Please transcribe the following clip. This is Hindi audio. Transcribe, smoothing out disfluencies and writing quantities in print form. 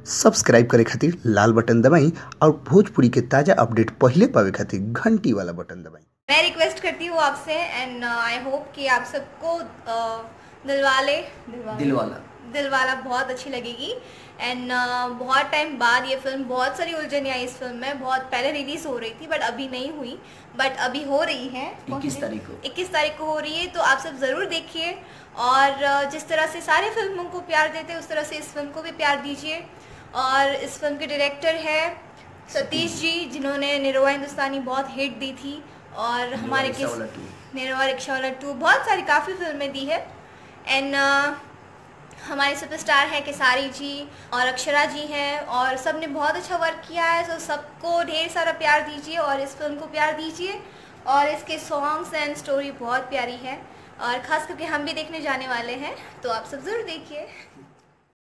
सब्सक्राइब करे खातिर लाल बटन दबाई और भोजपुरी के ताजा अपडेट पहले पावे खातिर घंटी वाला बटन दबाई। मैं रिक्वेस्ट करती हूँ आपसे एंड आई होप कि आप सबको दिलवाला बहुत अच्छी लगेगी एंड बहुत टाइम बाद ये फिल्म, बहुत सारी उलझनें आई इस फिल्म में। बहुत पहले रिलीज़ हो रही थी बट अभी नहीं हुई, बट अभी हो रही है 21 तारीख को हो रही है। तो आप सब ज़रूर देखिए और जिस तरह से सारे फिल्मों को प्यार देते हैं उस तरह से इस फिल्म को भी प्यार दीजिए। और इस फिल्म के डायरेक्टर है सतीश जी, जिन्होंने निरहुआ हिंदुस्तानी बहुत हिट दी थी और हमारे निरहुआ रिक्शावाला 2 बहुत सारी काफ़ी फिल्में दी है। एंड हमारे सुपरस्टार है केसारी जी और अक्षरा जी हैं और सब ने बहुत अच्छा वर्क किया है। तो सबको ढेर सारा प्यार दीजिए और इस फिल्म को प्यार दीजिए। और इसके सॉन्ग्स एंड स्टोरी बहुत प्यारी है और ख़ास करके हम भी देखने जाने वाले हैं, तो आप सब ज़रूर देखिए।